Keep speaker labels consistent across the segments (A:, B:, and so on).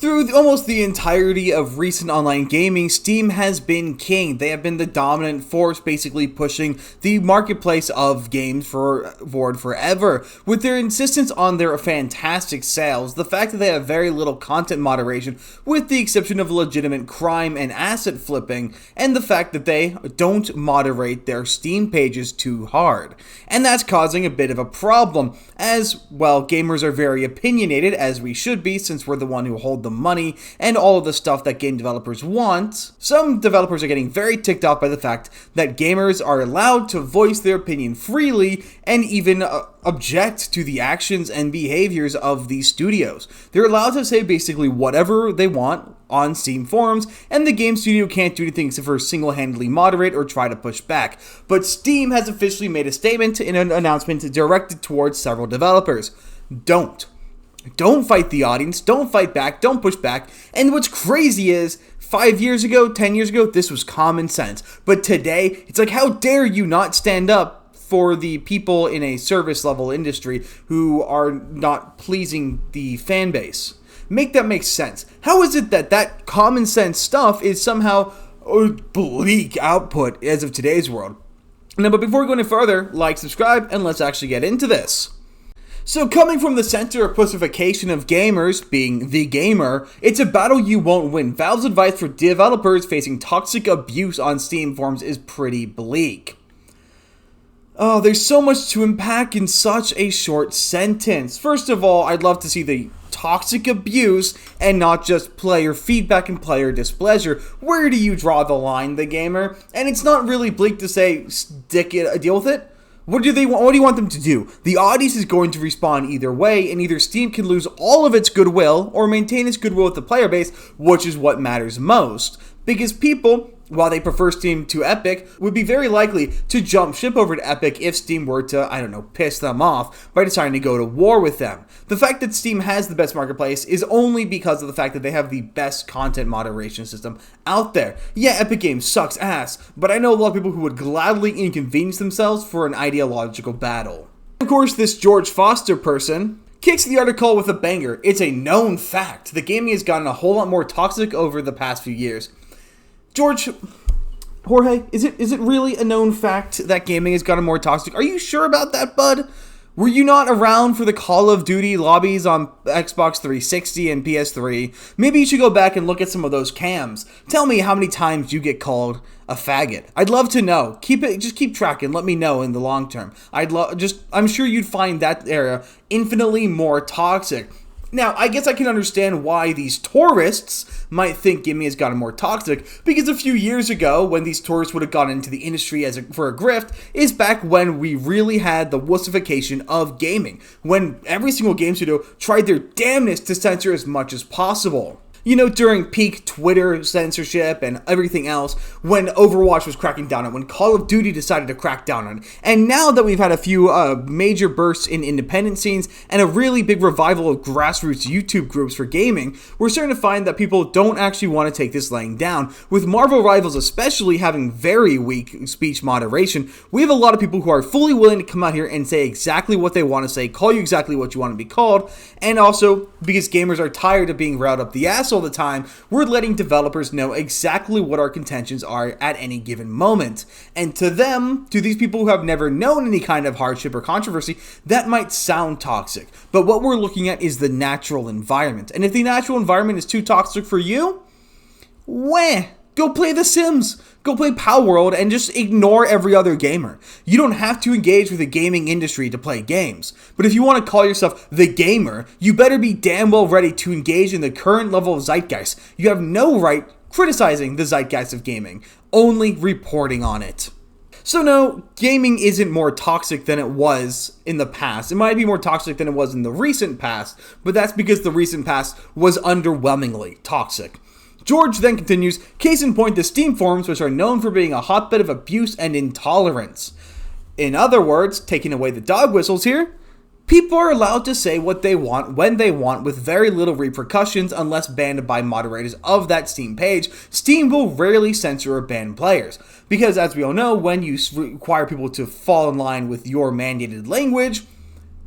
A: Through almost the entirety of recent online gaming, Steam has been king. They have been the dominant force, basically pushing the marketplace of games forward forever. With their insistence on their fantastic sales, the fact that they have very little content moderation, with the exception of legitimate crime and asset flipping, and the fact that they don't moderate their Steam pages too hard. And that's causing a bit of a problem, as, well, gamers are very opinionated, as we should be, since we're the one who hold the money and all of the stuff that game developers want. Some developers are getting very ticked off by the fact that gamers are allowed to voice their opinion freely and even object to the actions and behaviors of these studios. They're allowed to say basically whatever they want on Steam forums, and the game studio can't do anything except for single-handedly moderate or try to push back. But Steam has officially made a statement in an announcement directed towards several developers. Don't fight the audience, don't fight back, don't push back. And what's crazy is, 5 years ago, 10 years ago, this was common sense. But today, it's like, how dare you not stand up for the people in a service level industry who are not pleasing the fan base? Make that make sense. How is it that common sense stuff is somehow bleak output as of today's world? Now, but before we go any further, like, subscribe, and let's actually get into this. So coming from the center of pussification of gamers, being the gamer, it's a battle you won't win. Valve's advice for developers facing toxic abuse on Steam forums is pretty bleak. Oh, there's so much to unpack in such a short sentence. First of all, I'd love to see the toxic abuse and not just player feedback and player displeasure. Where do you draw the line, the gamer? And it's not really bleak to say, deal with it. What do you want them to do? The audience is going to respond either way, and either Steam can lose all of its goodwill or maintain its goodwill with the player base, which is what matters most. Because people, while they prefer Steam to Epic, would be very likely to jump ship over to Epic if Steam were to, piss them off by deciding to go to war with them. The fact that Steam has the best marketplace is only because of the fact that they have the best content moderation system out there. Yeah, Epic Games sucks ass, but I know a lot of people who would gladly inconvenience themselves for an ideological battle. Of course, this George Foster person kicks the article with a banger. It's a known fact. The gaming has gotten a whole lot more toxic over the past few years. Jorge, is it really a known fact that gaming has gotten more toxic? Are you sure about that, bud? Were you not around for the Call of Duty lobbies on Xbox 360 and PS3? Maybe you should go back and look at some of those cams. Tell me how many times you get called a faggot. I'd love to know. Just keep tracking. Let me know in the long term. I'm sure you'd find that area infinitely more toxic. Now, I guess I can understand why these tourists might think gaming has gotten more toxic, because a few years ago, when these tourists would have gone into the industry for a grift, is back when we really had the wussification of gaming, when every single game studio tried their damnedest to censor as much as possible. You know, during peak Twitter censorship and everything else, when Overwatch was cracking down on it, when Call of Duty decided to crack down on it, and now that we've had a few major bursts in independent scenes and a really big revival of grassroots YouTube groups for gaming, we're starting to find that people don't actually want to take this laying down. With Marvel Rivals especially having very weak speech moderation, we have a lot of people who are fully willing to come out here and say exactly what they want to say, call you exactly what you want to be called, and also, because gamers are tired of being riled up the ass all the time, we're letting developers know exactly what our contentions are at any given moment. And to these people who have never known any kind of hardship or controversy, that might sound toxic. But what we're looking at is the natural environment. And if the natural environment is too toxic for you, go play The Sims. Go play Power World and just ignore every other gamer. You don't have to engage with the gaming industry to play games. But if you want to call yourself the gamer, you better be damn well ready to engage in the current level of zeitgeist. You have no right criticizing the zeitgeist of gaming, only reporting on it. So no, gaming isn't more toxic than it was in the past. It might be more toxic than it was in the recent past, but that's because the recent past was underwhelmingly toxic. George then continues, case in point the Steam forums, which are known for being a hotbed of abuse and intolerance. In other words, taking away the dog whistles here, people are allowed to say what they want when they want with very little repercussions unless banned by moderators of that Steam page. Steam will rarely censor or ban players, because as we all know, when you require people to fall in line with your mandated language,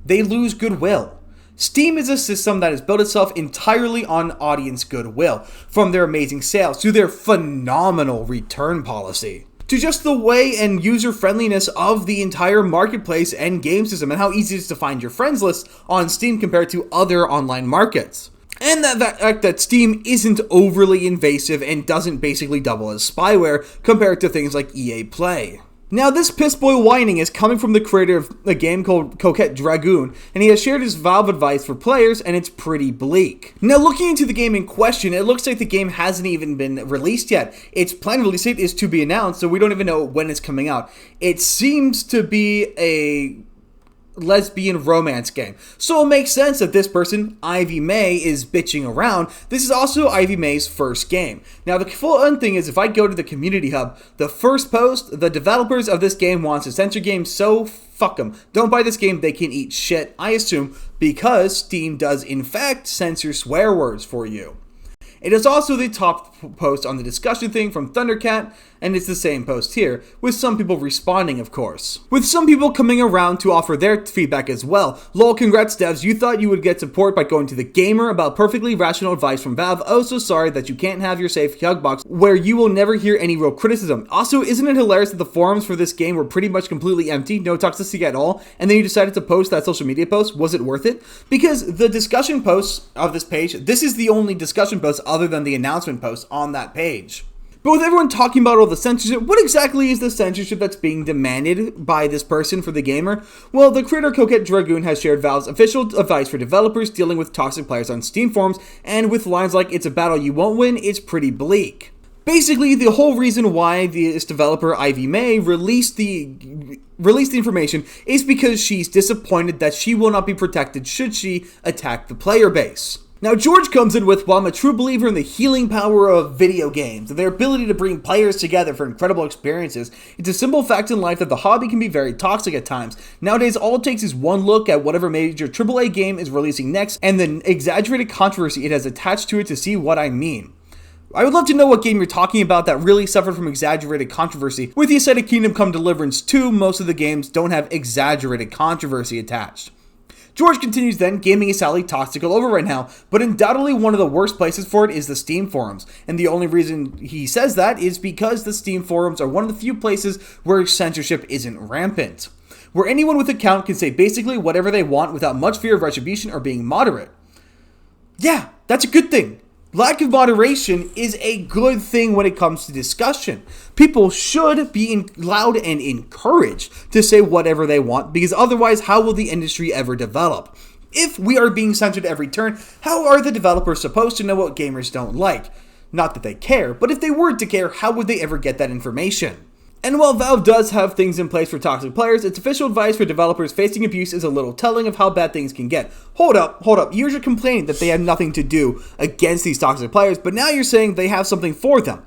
A: they lose goodwill. Steam is a system that has built itself entirely on audience goodwill, from their amazing sales to their phenomenal return policy, to just the way and user-friendliness of the entire marketplace and game system, and how easy it is to find your friends list on Steam compared to other online markets. And the fact that Steam isn't overly invasive and doesn't basically double as spyware compared to things like EA Play. Now, this pissboy whining is coming from the creator of a game called Coquette Dragoon, and he has shared his Valve advice for players, and it's pretty bleak. Now, looking into the game in question, it looks like the game hasn't even been released yet. Its planned release date is to be announced, so we don't even know when it's coming out. It seems to be a lesbian romance game. So it makes sense that this person, Ivy May, is bitching around. This is also Ivy May's first game. Now the fun thing is, if I go to the community hub, the first post, the developers of this game wants to censor games, so fuck them. Don't buy this game, they can eat shit, I assume, because Steam does in fact censor swear words for you. It is also the top post on the discussion thing from Thundercat, and it's the same post here, with some people responding, of course. With some people coming around to offer their feedback as well. Lol, congrats devs, you thought you would get support by going to the Gamer about perfectly rational advice from Valve. Oh, so sorry that you can't have your safe hug box, where you will never hear any real criticism. Also, isn't it hilarious that the forums for this game were pretty much completely empty, no toxicity at all, and then you decided to post that social media post? Was it worth it? Because the discussion posts of this page, this is the only discussion post other than the announcement post on that page. But with everyone talking about all the censorship, what exactly is the censorship that's being demanded by this person for the Gamer? Well, the creator Coquette Dragoon has shared Valve's official advice for developers dealing with toxic players on Steam forums, and with lines like, "It's a battle you won't win," it's pretty bleak. Basically, the whole reason why this developer, Ivy May, released the information is because she's disappointed that she will not be protected should she attack the player base. Now, George comes in with, "Well, I'm a true believer in the healing power of video games, and their ability to bring players together for incredible experiences. It's a simple fact in life that the hobby can be very toxic at times. Nowadays, all it takes is one look at whatever major AAA game is releasing next, and the exaggerated controversy it has attached to it to see what I mean." I would love to know what game you're talking about that really suffered from exaggerated controversy. With the Ascetic Kingdom Come Deliverance 2, most of the games don't have exaggerated controversy attached. George continues then, "Gaming is sadly toxic all over right now, but undoubtedly one of the worst places for it is the Steam forums. And the only reason he says that is because the Steam forums are one of the few places where censorship isn't rampant, where anyone with an account can say basically whatever they want without much fear of retribution or being moderate." Yeah, that's a good thing. Lack of moderation is a good thing when it comes to discussion. People should be allowed and encouraged to say whatever they want, because otherwise, how will the industry ever develop? If we are being censored every turn, how are the developers supposed to know what gamers don't like? Not that they care, but if they were to care, how would they ever get that information? And while Valve does have things in place for toxic players, its official advice for developers facing abuse is a little telling of how bad things can get. Hold up. You're complaining that they had nothing to do against these toxic players, but now you're saying they have something for them.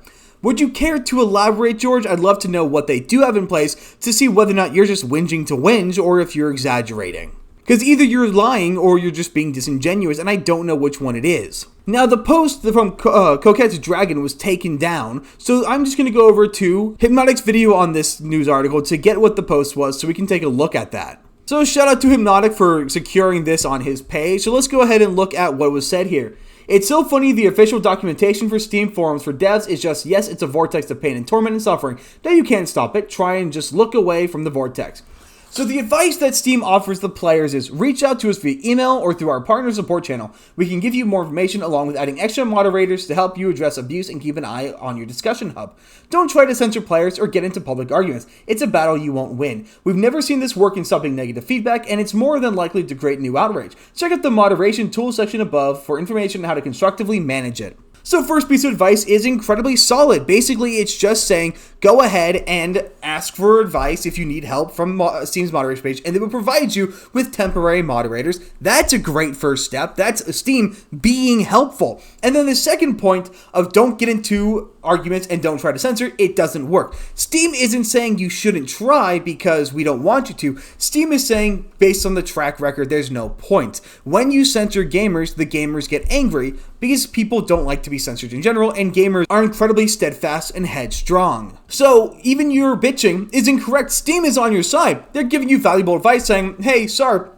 A: Would you care to elaborate, George? I'd love to know what they do have in place to see whether or not you're just whinging to whinge or if you're exaggerating. Because either you're lying or you're just being disingenuous, and I don't know which one it is. Now, the post from Coquette Dragoon was taken down, so I'm just going to go over to Hypnotic's video on this news article to get what the post was so we can take a look at that. So shout out to Hypnotic for securing this on his page. So let's go ahead and look at what was said here. "It's so funny, the official documentation for Steam forums for devs is just, yes, it's a vortex of pain and torment and suffering. Now you can't stop it. Try and just look away from the vortex." So the advice that Steam offers the players is reach out to us via email or through our partner support channel. We can give you more information along with adding extra moderators to help you address abuse and keep an eye on your discussion hub. Don't try to censor players or get into public arguments. It's a battle you won't win. We've never seen this work in stopping negative feedback, and it's more than likely to create new outrage. Check out the moderation tools section above for information on how to constructively manage it. So first piece of advice is incredibly solid. Basically, it's just saying, go ahead and ask for advice if you need help from Steam's moderation page, and they will provide you with temporary moderators. That's a great first step. That's Steam being helpful. And then the second point of don't get into arguments and don't try to censor, it doesn't work. Steam isn't saying you shouldn't try because we don't want you to. Steam is saying, based on the track record, there's no point. When you censor gamers, the gamers get angry because people don't like to be censored in general, and gamers are incredibly steadfast and headstrong. So even your bitching is incorrect. Steam is on your side. They're giving you valuable advice saying, hey, sorry,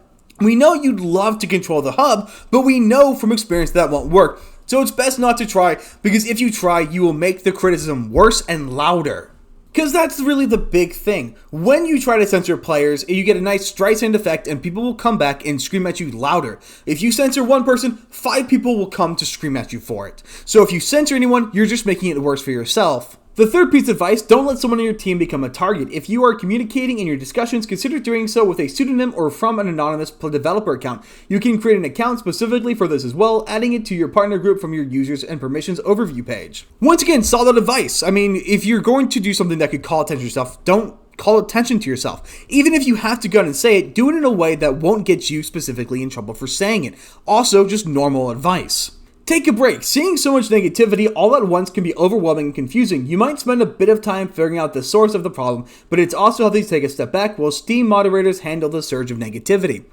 A: We know you'd love to control the hub, but we know from experience that won't work. So it's best not to try, because if you try, you will make the criticism worse and louder. Because that's really the big thing. When you try to censor players, you get a nice Streisand effect and people will come back and scream at you louder. If you censor one person, 5 people will come to scream at you for it. So if you censor anyone, you're just making it worse for yourself. The third piece of advice, don't let someone on your team become a target. If you are communicating in your discussions, consider doing so with a pseudonym or from an anonymous developer account. You can create an account specifically for this as well, adding it to your partner group from your users and permissions overview page. Once again, solid advice. I mean, if you're going to do something that could call attention to yourself, don't call attention to yourself. Even if you have to go and say it, do it in a way that won't get you specifically in trouble for saying it. Also, just normal advice. Take a break. Seeing so much negativity all at once can be overwhelming and confusing. You might spend a bit of time figuring out the source of the problem, but it's also healthy to take a step back while Steam moderators handle the surge of negativity.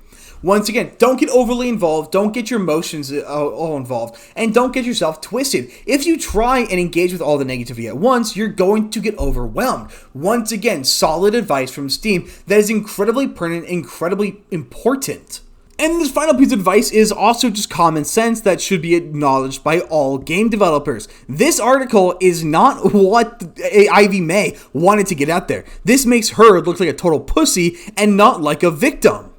A: Once again, don't get overly involved, don't get your emotions all involved, and don't get yourself twisted. If you try and engage with all the negativity at once, you're going to get overwhelmed. Once again, solid advice from Steam that is incredibly pertinent, incredibly important. And this final piece of advice is also just common sense that should be acknowledged by all game developers. This article is not what Ivy May wanted to get out there. This makes her look like a total pussy and not like a victim.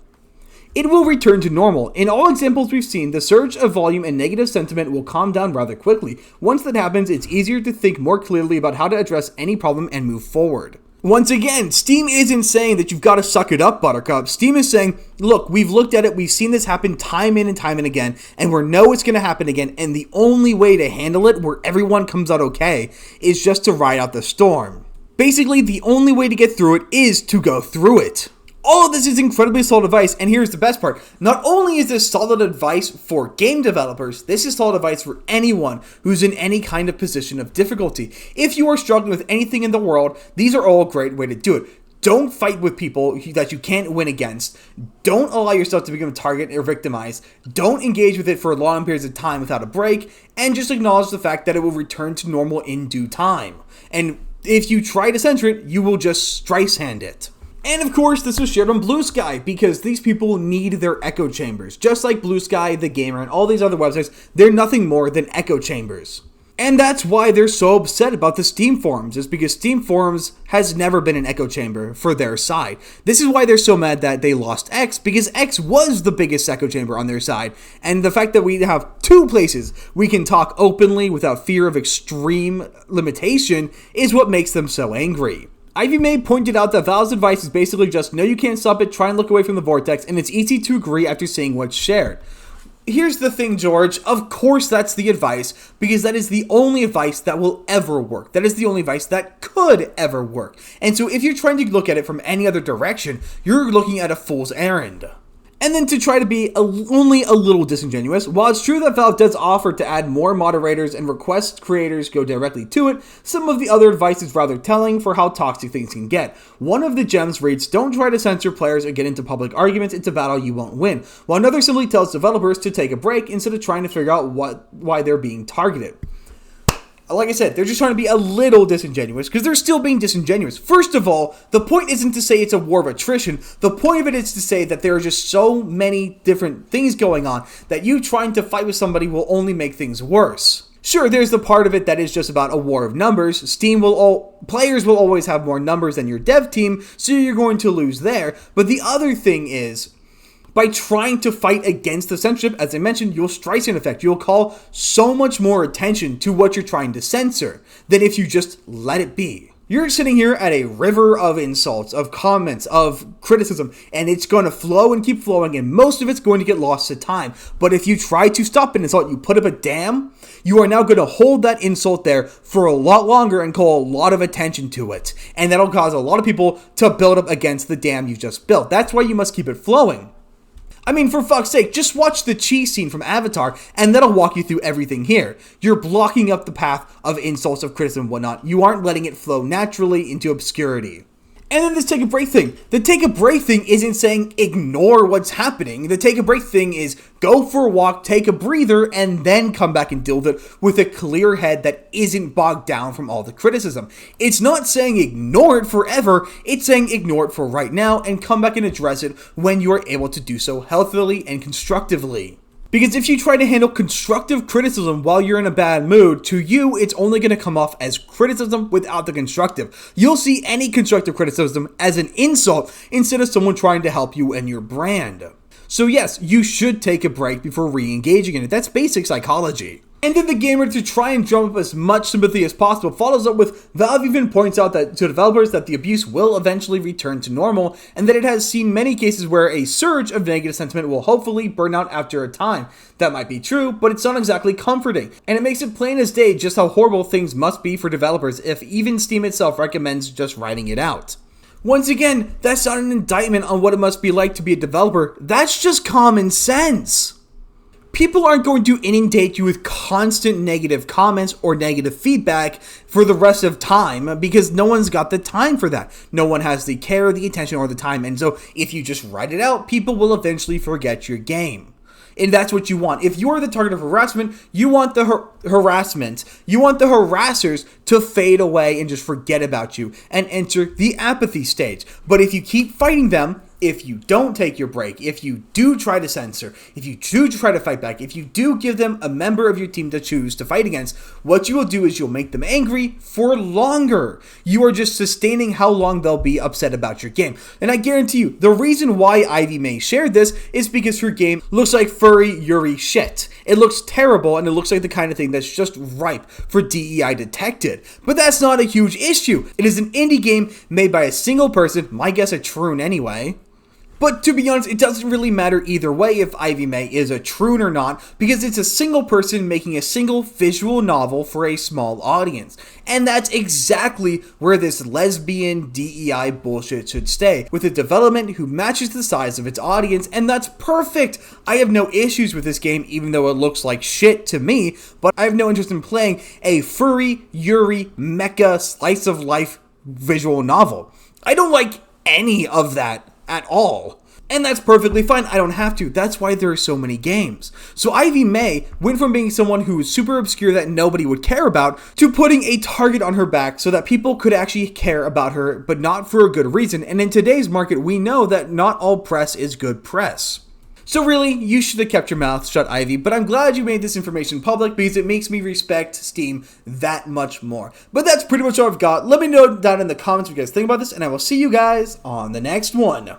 A: It will return to normal. In all examples we've seen, the surge of volume and negative sentiment will calm down rather quickly. Once that happens, it's easier to think more clearly about how to address any problem and move forward. Once again, Steam isn't saying that you've got to suck it up, Buttercup. Steam is saying, look, we've looked at it, we've seen this happen time in and time and again, and we know it's going to happen again, and the only way to handle it where everyone comes out okay is just to ride out the storm. Basically, the only way to get through it is to go through it. All of this is incredibly solid advice, and here's the best part. Not only is this solid advice for game developers, this is solid advice for anyone who's in any kind of position of difficulty. If you are struggling with anything in the world, these are all a great way to do it. Don't fight with people that you can't win against. Don't allow yourself to become a target or victimized. Don't engage with it for long periods of time without a break, and just acknowledge the fact that it will return to normal in due time. And if you try to censor it, you will just Streisand it. And of course, this was shared on Blue Sky, because these people need their echo chambers. Just like Blue Sky, The Gamer, and all these other websites, they're nothing more than echo chambers. And that's why they're so upset about the Steam forums, is because Steam forums has never been an echo chamber for their side. This is why they're so mad that they lost X, because X was the biggest echo chamber on their side. And the fact that we have 2 places we can talk openly without fear of extreme limitation is what makes them so angry. Ivy May pointed out that Valve's advice is basically just, no, you can't stop it, try and look away from the vortex, and it's easy to agree after seeing what's shared. Here's the thing, George, of course that's the advice, because that is the only advice that will ever work. That is the only advice that could ever work. And so if you're trying to look at it from any other direction, you're looking at a fool's errand. And then to try to be only a little disingenuous, while it's true that Valve does offer to add more moderators and request creators go directly to it, some of the other advice is rather telling for how toxic things can get. One of the gems reads, don't try to censor players or get into public arguments, it's a battle you won't win, while another simply tells developers to take a break instead of trying to figure out why they're being targeted. Like I said, they're just trying to be a little disingenuous, because they're still being disingenuous. First of all, the point isn't to say it's a war of attrition. The point of it is to say that there are just so many different things going on that you trying to fight with somebody will only make things worse. Sure, there's the part of it that is just about a war of numbers. Players will always have more numbers than your dev team, so you're going to lose there. But the other thing is, by trying to fight against the censorship, as I mentioned, you'll Streisand effect. You'll call so much more attention to what you're trying to censor than if you just let it be. You're sitting here at a river of insults, of comments, of criticism, and it's going to flow and keep flowing, and most of it's going to get lost to time. But if you try to stop an insult, you put up a dam, you are now going to hold that insult there for a lot longer and call a lot of attention to it. And that'll cause a lot of people to build up against the dam you just built. That's why you must keep it flowing. I mean, for fuck's sake, just watch the cheese scene from Avatar, and that'll walk you through everything here. You're blocking up the path of insults, of criticism, and whatnot. You aren't letting it flow naturally into obscurity. And then this take a break thing. The take a break thing isn't saying ignore what's happening. The take a break thing is go for a walk, take a breather, and then come back and deal with it with a clear head that isn't bogged down from all the criticism. It's not saying ignore it forever, it's saying ignore it for right now and come back and address it when you are able to do so healthily and constructively. Because if you try to handle constructive criticism while you're in a bad mood, to you, it's only going to come off as criticism without the constructive. You'll see any constructive criticism as an insult instead of someone trying to help you and your brand. So yes, you should take a break before re-engaging in it. That's basic psychology. And then the gamer, to try and drum up as much sympathy as possible, follows up with, Valve even points out that to developers that the abuse will eventually return to normal, and that it has seen many cases where a surge of negative sentiment will hopefully burn out after a time. That might be true, but it's not exactly comforting, and it makes it plain as day just how horrible things must be for developers if even Steam itself recommends just writing it out. Once again, that's not an indictment on what it must be like to be a developer, that's just common sense. People aren't going to inundate you with constant negative comments or negative feedback for the rest of time because no one's got the time for that. No one has the care, the attention, or the time. And so if you just write it out, people will eventually forget your game. And that's what you want. If you're the target of harassment, you want the harassment. You want the harassers to fade away and just forget about you and enter the apathy stage. But if you keep fighting them, if you don't take your break, if you do try to censor, if you do try to fight back, if you do give them a member of your team to choose to fight against, what you will do is you'll make them angry for longer. You are just sustaining how long they'll be upset about your game. And I guarantee you, the reason why Ivy May shared this is because her game looks like furry Yuri shit. It looks terrible and it looks like the kind of thing that's just ripe for DEI detected. But that's not a huge issue. It is an indie game made by a single person, my guess a troon anyway. But to be honest, it doesn't really matter either way if Ivy May is a troon or not, because it's a single person making a single visual novel for a small audience. And that's exactly where this lesbian DEI bullshit should stay, with a development who matches the size of its audience, and that's perfect! I have no issues with this game, even though it looks like shit to me, but I have no interest in playing a furry, Yuri, mecha, slice of life visual novel. I don't like any of that at all. And that's perfectly fine, I don't have to. That's why there are so many games. So Ivy May went from being someone who was super obscure that nobody would care about, to putting a target on her back so that people could actually care about her, but not for a good reason. And in today's market, we know that not all press is good press. So really, you should have kept your mouth shut, Ivy, but I'm glad you made this information public because it makes me respect Steam that much more. But that's pretty much all I've got. Let me know down in the comments what you guys think about this, and I will see you guys on the next one.